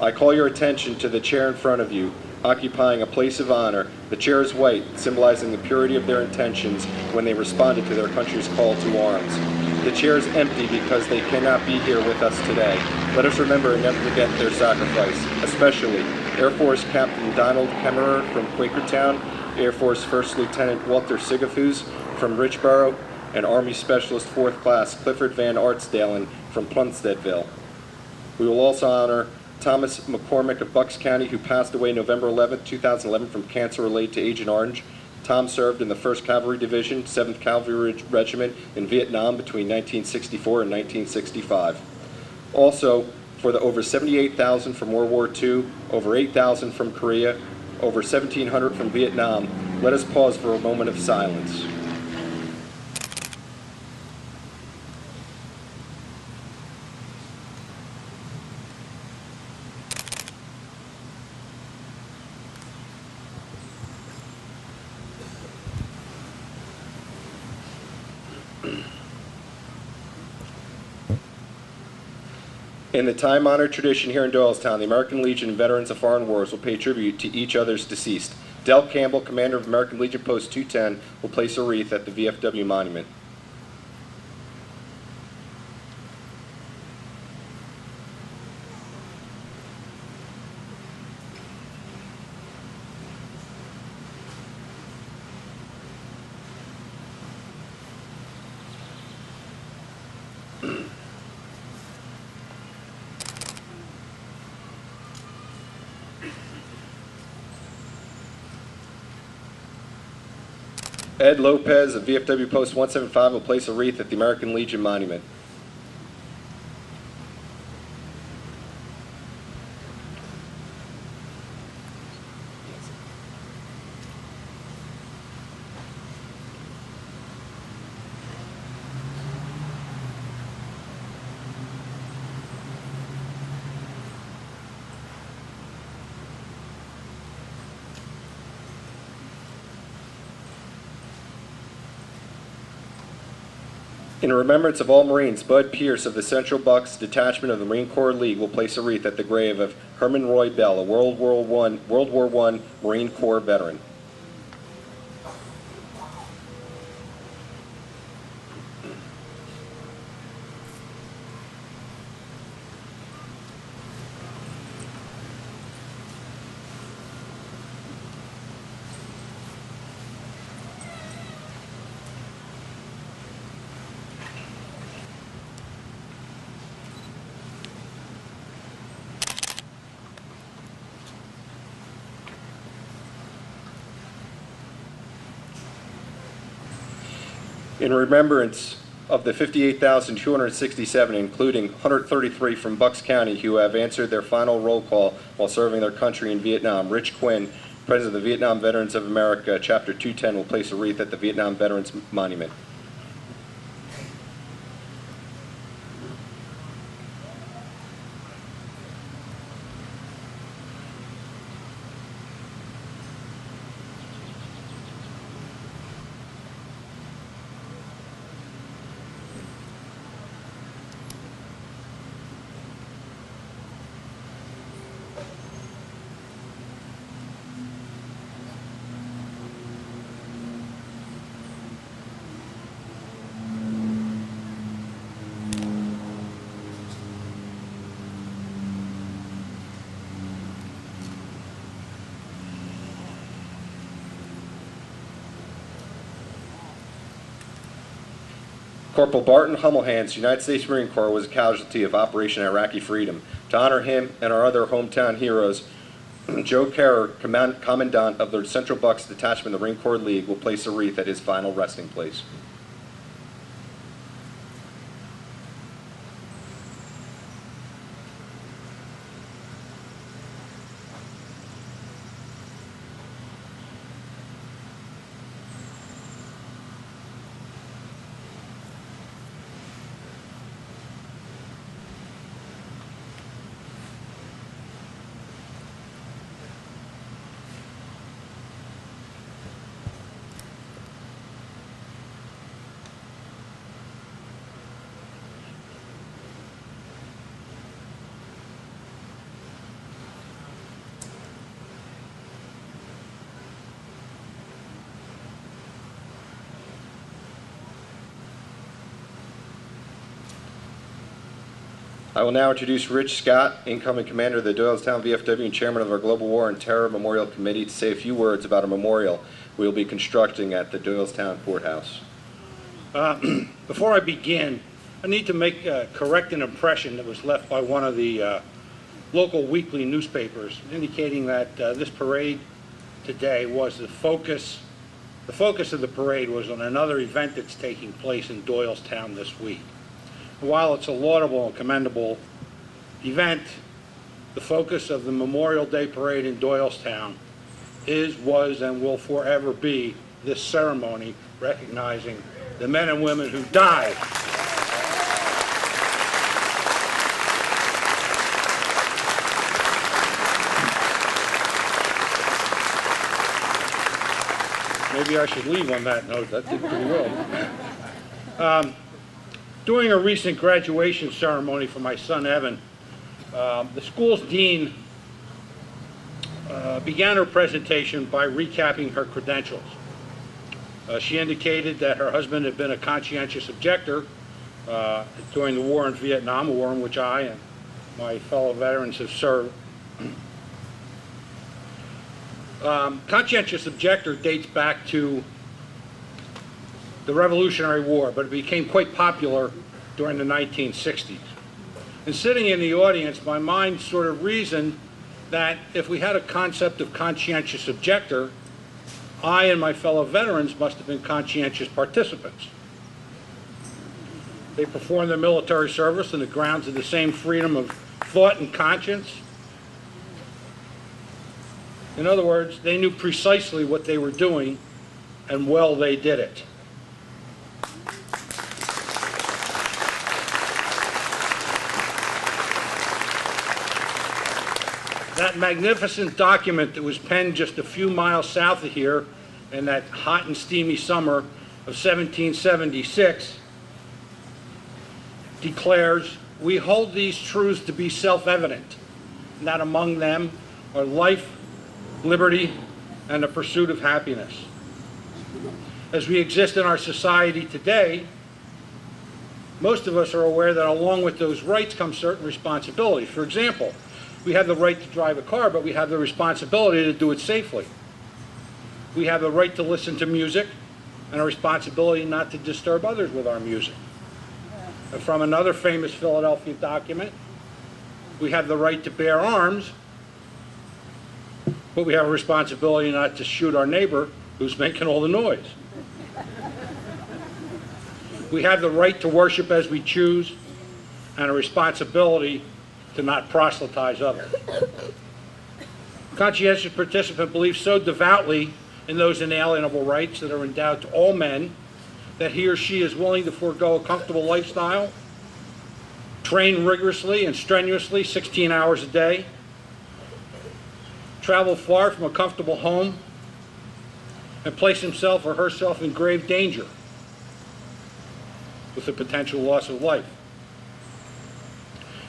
I call your attention to the chair in front of you, occupying a place of honor. The chair is white, symbolizing the purity of their intentions when they responded to their country's call to arms. The chair is empty because they cannot be here with us today. Let us remember and never forget their sacrifice, especially Air Force Captain Donald Kemmerer from Quakertown, Air Force First Lieutenant Walter Sigafus from Richboro, and Army Specialist 4th Class Clifford Van Artsdalen from Plumsteadville. We will also honor Thomas McCormick of Bucks County, who passed away November 11, 2011 from cancer related to Agent Orange. Tom served in the 1st Cavalry Division, 7th Cavalry Regiment in Vietnam between 1964 and 1965. Also, for the over 78,000 from World War II, over 8,000 from Korea, over 1,700 from Vietnam, let us pause for a moment of silence. In the time-honored tradition here in Doylestown, the American Legion and Veterans of Foreign Wars will pay tribute to each other's deceased. Del Campbell, commander of American Legion Post 210, will place a wreath at the VFW monument. Ed Lopez of VFW Post 175 will place a wreath at the American Legion Monument. In remembrance of all Marines, Bud Pierce of the Central Bucks Detachment of the Marine Corps League will place a wreath at the grave of Herman Roy Bell, a World War I Marine Corps veteran. In remembrance of the 58,267, including 133 from Bucks County who have answered their final roll call while serving their country in Vietnam, Rich Quinn, President of the Vietnam Veterans of America, Chapter 210, will place a wreath at the Vietnam Veterans Monument. Corporal Barton Hummelhands, United States Marine Corps, was a casualty of Operation Iraqi Freedom. To honor him and our other hometown heroes, Joe Kerr, Commandant of the Central Bucks Detachment of the Marine Corps League, will place a wreath at his final resting place. I will now introduce Rich Scott, incoming commander of the Doylestown VFW and chairman of our Global War and Terror Memorial Committee, to say a few words about a memorial we will be constructing at the Doylestown Courthouse. Before I begin, I need to correct an impression that was left by one of the local weekly newspapers, indicating that this parade today was the focus of the parade was on another event that's taking place in Doylestown this week. While it's a laudable and commendable event, the focus of the Memorial Day Parade in Doylestown is, was, and will forever be this ceremony recognizing the men and women who died Maybe I should leave on that note. That did pretty well. During a recent graduation ceremony for my son Evan, the school's dean began her presentation by recapping her credentials. She indicated that her husband had been a conscientious objector during the war in Vietnam, a war in which I and my fellow veterans have served. Conscientious objector dates back to the Revolutionary War, but it became quite popular during the 1960s. And sitting in the audience, my mind sort of reasoned that if we had a concept of conscientious objector, I and my fellow veterans must have been conscientious participants. They performed their military service on the grounds of the same freedom of thought and conscience. In other words, they knew precisely what they were doing, and well, they did it. That magnificent document that was penned just a few miles south of here in that hot and steamy summer of 1776 declares, "We hold these truths to be self-evident, and that among them are life, liberty, and the pursuit of happiness." As we exist in our society today, most of us are aware that along with those rights come certain responsibilities. For example, we have the right to drive a car, but we have the responsibility to do it safely. We have the right to listen to music and a responsibility not to disturb others with our music. And from another famous Philadelphia document, we have the right to bear arms, but we have a responsibility not to shoot our neighbor who's making all the noise. We have the right to worship as we choose and a responsibility to not proselytize others. Conscientious participant believes so devoutly in those inalienable rights that are endowed to all men that he or she is willing to forego a comfortable lifestyle, train rigorously and strenuously 16 hours a day, travel far from a comfortable home, and place himself or herself in grave danger with the potential loss of life.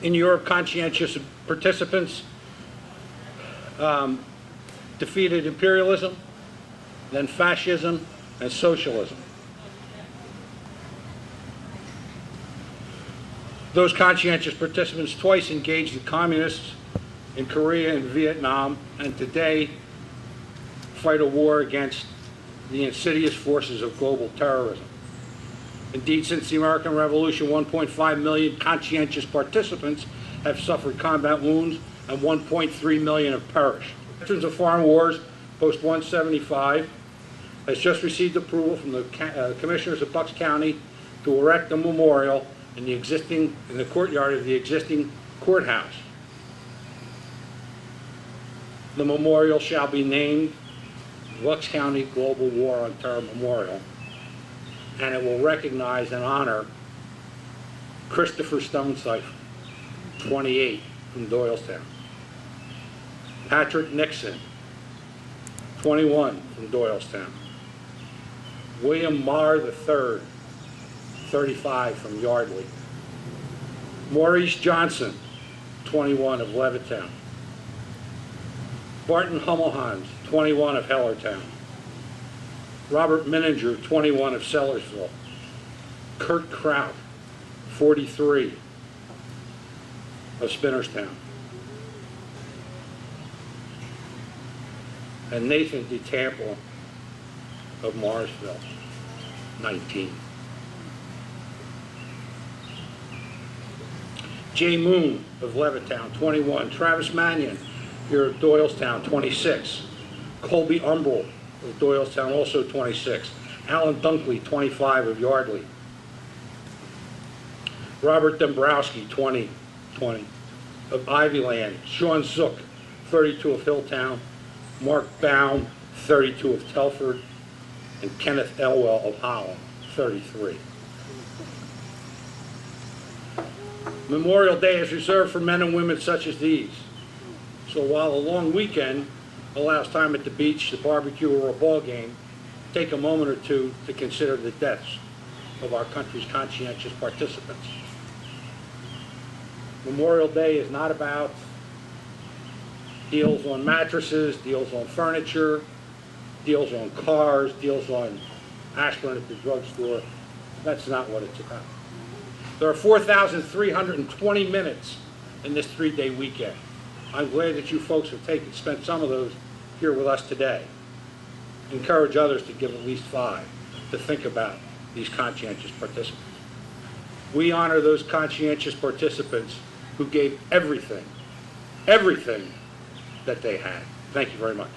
In Europe, conscientious participants defeated imperialism, then fascism and socialism. Those conscientious participants twice engaged the communists in Korea and Vietnam, and today fight a war against the insidious forces of global terrorism. Indeed, since the American Revolution, 1.5 million conscientious participants have suffered combat wounds and 1.3 million have perished. Veterans of Foreign Wars, Post 175, has just received approval from the commissioners of Bucks County to erect a memorial in the courtyard of the existing courthouse. The memorial shall be named Bucks County Global War on Terror Memorial, and it will recognize and honor Christopher Stonesifer, 28, from Doylestown; Patrick Nixon, 21, from Doylestown; William Marr III, 35, from Yardley; Maurice Johnson, 21, of Levittown; Barton Hummelhans, 21, of Hellertown; Robert Mininger, 21, of Sellersville; Kurt Kraut, 43; of Spinnerstown, and Nathan DeTample of Morrisville, 19. Jay Moon of Levittown, 21. Travis Mannion here of Doylestown, 26. Colby Umbrell of Doylestown, also 26. Alan Dunkley, 25 of Yardley. Robert Dombrowski, 20 of Ivyland. Sean Zook, 32 of Hilltown. Mark Baum, 32 of Telford. And Kenneth Elwell of Holland, 33. Memorial Day is reserved for men and women such as these. So while a long weekend allows time at the beach, the barbecue, or a ball game, take a moment or two to consider the deaths of our country's conscientious participants. Memorial Day is not about deals on mattresses, deals on furniture, deals on cars, deals on aspirin at the drugstore. That's not what it's about. There are 4,320 minutes in this 3-day weekend. I'm glad that you folks have spent some of those here with us today. Encourage others to give at least 5 to think about these conscientious participants. We honor those conscientious participants who gave everything that they had. Thank you very much.